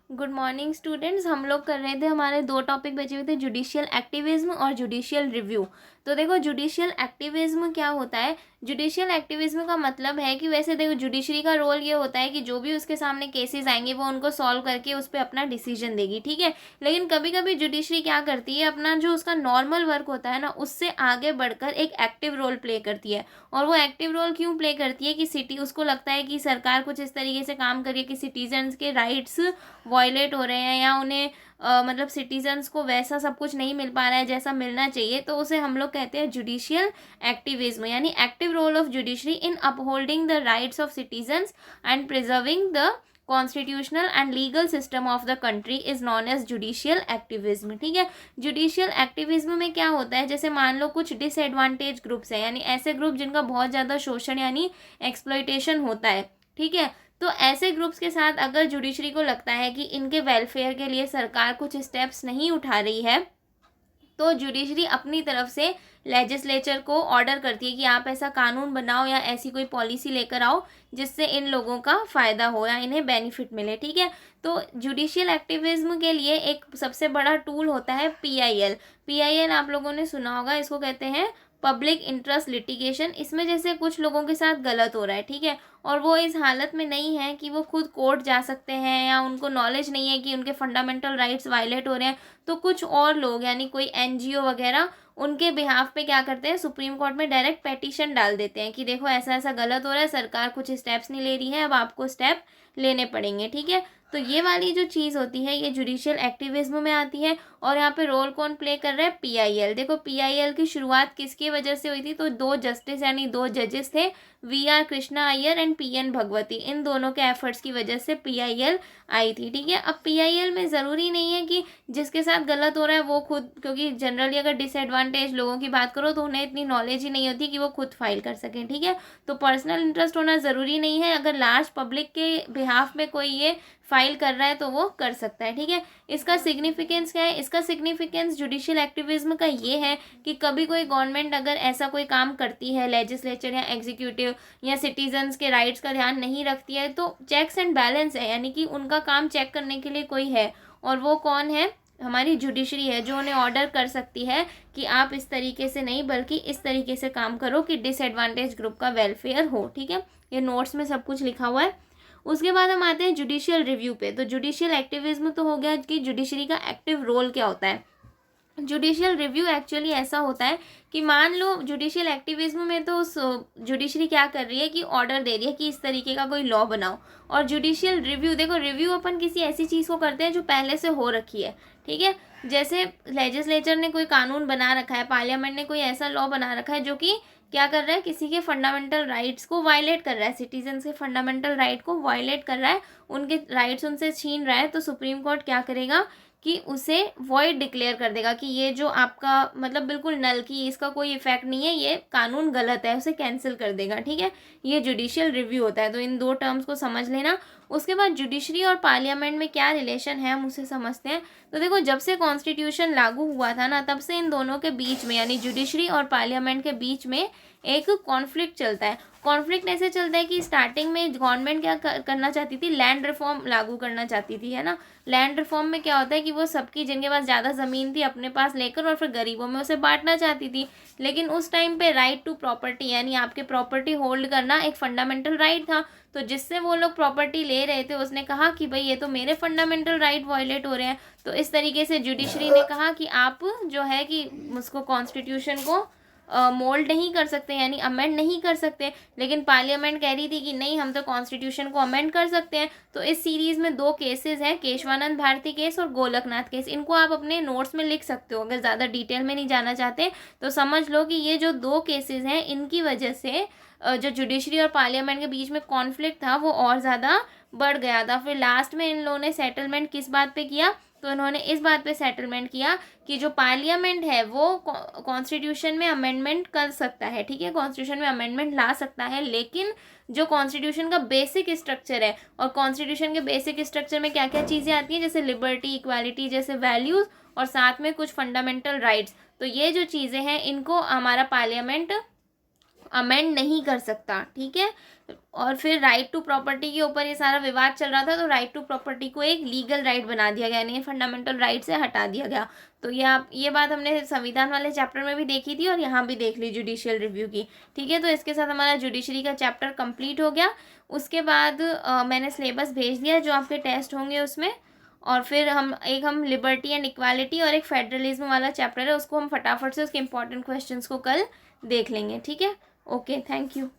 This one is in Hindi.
Good morning students. हम लोग कर रहे थे, हमारे दो टॉपिक बचे हुए थे, जुडिशियल एक्टिविज्म और जुडिशियल रिव्यू। तो देखो जुडिशियल एक्टिविज्म क्या होता है। जुडिशियल एक्टिविज्म का मतलब है कि वैसे देखो जुडिशरी का रोल ये होता है कि जो भी उसके सामने केसेस आएंगे वो उनको सॉल्व करके उस पर अपना डिसीजन देगी, ठीक है। लेकिन कभी कभी जुडिशरी क्या करती है, अपना जो उसका नॉर्मल वर्क होता है ना उससे आगे बढ़कर एक एक्टिव रोल प्ले करती है। और वो एक्टिव रोल क्यों प्ले करती है कि सिटी उसको लगता है कि सरकार कुछ इस तरीके से काम करिए कि सिटीजन्स के राइट्स वॉयलेट हो रहे हैं या उन्हें मतलब सिटीजन्स को वैसा सब कुछ नहीं मिल पा रहा है जैसा मिलना चाहिए, तो उसे हम लोग कहते हैं जुडिशियल एक्टिविज्म, यानी active role of judiciary in upholding the rights of citizens and preserving the constitutional and legal system of the country is known as judicial activism, ठीक है। जुडिशियल एक्टिविज्म में क्या होता है, जैसे मान लो कुछ डिसएडवांटेज ग्रुप्स हैं, यानी ऐसे ग्रुप जिनका बहुत ज़्यादा शोषण यानी एक्सप्लॉयटेशन होता है, ठीक है। तो ऐसे ग्रुप्स के साथ अगर जुडिशरी को लगता है कि इनके वेलफेयर के लिए सरकार कुछ स्टेप्स नहीं उठा रही है, तो जुडिशरी अपनी तरफ से लेजिस्लेचर को ऑर्डर करती है कि आप ऐसा कानून बनाओ या ऐसी कोई पॉलिसी लेकर आओ जिससे इन लोगों का फ़ायदा हो या इन्हें बेनिफिट मिले, ठीक है। तो जुडिशियल एक्टिविज्म के लिए एक सबसे बड़ा टूल होता है पीआईएल। पीआईएल आप लोगों ने सुना होगा, इसको कहते हैं पब्लिक इंटरेस्ट लिटिगेशन। इसमें जैसे कुछ लोगों के साथ गलत हो रहा है, ठीक है, और वो इस हालत में नहीं है कि वो खुद कोर्ट जा सकते हैं या उनको नॉलेज नहीं है कि उनके फंडामेंटल राइट्स वायलेट हो रहे हैं, तो कुछ और लोग यानी कोई एनजीओ वगैरह उनके बिहाफ पे क्या करते हैं, सुप्रीम कोर्ट में डायरेक्ट पेटिशन डाल देते हैं कि देखो ऐसा ऐसा गलत हो रहा है, सरकार कुछ स्टेप्स नहीं ले रही है, अब आपको स्टेप लेने पड़ेंगे, ठीक है। तो ये वाली जो चीज़ होती है ये जुडिशियल एक्टिविज्म में आती है। और यहाँ पे रोल कौन प्ले कर रहा है, पीआईएल। देखो पीआईएल की शुरुआत किसकी वजह से हुई थी, तो दो जस्टिस यानी दो जजेस थे, VR Krishna Iyer and PN Bhagwati, इन दोनों के एफर्ट्स की वजह से पीआईएल आई थी, ठीक है। अब पीआईएल में ज़रूरी नहीं है कि जिसके साथ गलत हो रहा है वो खुद, क्योंकि जनरली अगर डिसएडवांटेज लोगों की बात करो तो उन्हें इतनी नॉलेज ही नहीं होती कि वो खुद फाइल कर सकें, ठीक है। तो पर्सनल इंटरेस्ट होना ज़रूरी नहीं है, अगर लार्ज पब्लिक के बिहाफ में कोई ये फाइल कर रहा है तो वो कर सकता है, ठीक है। इसका सिग्निफिकेंस क्या है, इसका सिग्निफिकेंस जुडिशियल एक्टिविज्म का ये है कि कभी कोई गवर्नमेंट अगर ऐसा कोई काम करती है, लेजिस्लेचर या एग्जीक्यूटिव या सिटीजन्स के राइट्स का ध्यान नहीं रखती है, तो चेक्स एंड बैलेंस है, यानी कि उनका काम चेक करने के लिए कोई है, और वो कौन है, हमारी जुडिशरी है, जो उन्हें ऑर्डर कर सकती है कि आप इस तरीके से नहीं बल्कि इस तरीके से काम करो कि डिसएडवांटेज ग्रुप का वेलफेयर हो, ठीक है। ये नोट्स में सब कुछ लिखा हुआ है। उसके बाद हम आते हैं जुडिशियल रिव्यू पे। तो जुडिशियल एक्टिविज्म तो हो गया कि जुडिशरी का एक्टिव रोल क्या होता है। जुडिशियल रिव्यू एक्चुअली ऐसा होता है कि मान लो जुडिशियल एक्टिविज्म में तो उस जुडिशरी क्या कर रही है कि ऑर्डर दे रही है कि इस तरीके का कोई लॉ बनाओ, और जुडिशियल रिव्यू, देखो रिव्यू अपन किसी ऐसी चीज़ को करते हैं जो पहले से हो रखी है, ठीक है। जैसे लेजिस्लेचर ने कोई कानून बना रखा है, पार्लियामेंट ने कोई ऐसा लॉ बना रखा है जो कि क्या कर रहा है, किसी के फंडामेंटल राइट्स को वायलेट कर रहा है, सिटीजन्स के फंडामेंटल राइट को वायलेट कर रहा है, उनके राइट्स उनसे छीन रहा है, तो सुप्रीम कोर्ट क्या करेगा कि उसे वॉइड डिक्लेयर कर देगा कि ये जो आपका मतलब बिल्कुल नल की, इसका कोई इफेक्ट नहीं है, ये कानून गलत है, उसे कैंसिल कर देगा, ठीक है। ये जुडिशियल रिव्यू होता है, तो इन दो टर्म्स को समझ लेना। उसके बाद जुडिशरी और पार्लियामेंट में क्या रिलेशन है हम उसे समझते हैं। तो देखो जब से कॉन्स्टिट्यूशन लागू हुआ था ना, तब से इन दोनों के बीच में यानी जुडिशरी और पार्लियामेंट के बीच में एक कॉन्फ्लिक्ट चलता है। कॉन्फ्लिक्ट ऐसे चलता है कि स्टार्टिंग में गवर्नमेंट क्या करना चाहती थी, लैंड रिफॉर्म लागू करना चाहती थी, है ना। लैंड रिफॉर्म में क्या होता है कि वो सबकी, जिनके पास ज़्यादा ज़मीन थी अपने पास लेकर और फिर गरीबों में उसे बांटना चाहती थी। लेकिन उस टाइम पे राइट टू प्रॉपर्टी यानी आपके प्रॉपर्टी होल्ड करना एक फंडामेंटल राइट था, तो जिससे वो लोग प्रॉपर्टी ले रहे थे उसने कहा कि भाई ये तो मेरे फंडामेंटल राइट वायलेट हो रहे हैं। तो इस तरीके से जुडिशरी ने कहा कि आप जो है कि उसको कॉन्स्टिट्यूशन को मोल्ड नहीं कर सकते यानी अमेंड नहीं कर सकते। लेकिन पार्लियामेंट कह रही थी कि नहीं, हम तो कॉन्स्टिट्यूशन को अमेंड कर सकते हैं। तो इस सीरीज़ में दो केसेस हैं, केशवानंद भारती केस और गोलकनाथ केस। इनको आप अपने नोट्स में लिख सकते हो, अगर ज़्यादा डिटेल में नहीं जाना चाहते तो समझ लो कि ये जो दो केसेस हैं इनकी वजह से जो जुडिशरी और पार्लियामेंट के बीच में कॉन्फ्लिक्ट था वो और ज़्यादा बढ़ गया था। फिर लास्ट में इन लोगों ने सेटलमेंट किस बात पे किया, तो इन्होंने इस बात पे सेटलमेंट किया कि जो पार्लियामेंट है वो कॉन्स्टिट्यूशन में अमेंडमेंट कर सकता है, ठीक है, कॉन्स्टिट्यूशन में अमेंडमेंट ला सकता है, लेकिन जो कॉन्स्टिट्यूशन का बेसिक स्ट्रक्चर है, और कॉन्स्टिट्यूशन के बेसिक स्ट्रक्चर में क्या क्या चीज़ें आती हैं, जैसे लिबर्टी, इक्वालिटी जैसे वैल्यूज़, और साथ में कुछ फंडामेंटल राइट्स, तो ये जो चीज़ें हैं इनको हमारा पार्लियामेंट अमेंड नहीं कर सकता, ठीक है। और फिर राइट टू प्रॉपर्टी के ऊपर ये सारा विवाद चल रहा था, तो राइट टू प्रॉपर्टी को एक लीगल राइट बना दिया गया, यानी फंडामेंटल राइट से हटा दिया गया। तो ये बात हमने संविधान वाले चैप्टर में भी देखी थी और यहाँ भी देख ली जुडिशियल रिव्यू की, ठीक है। तो इसके साथ हमारा जुडिशरी का चैप्टर कंप्लीट हो गया। उसके बाद मैंने सिलेबस भेज दिया जो आपके टेस्ट होंगे उसमें, और फिर हम लिबर्टी एंड इक्वालिटी और एक फेडरलिज्म वाला चैप्टर है, उसको हम फटाफट से उसके इंपॉर्टेंट क्वेश्चंस को कल देख लेंगे, ठीक है। Okay, thank you.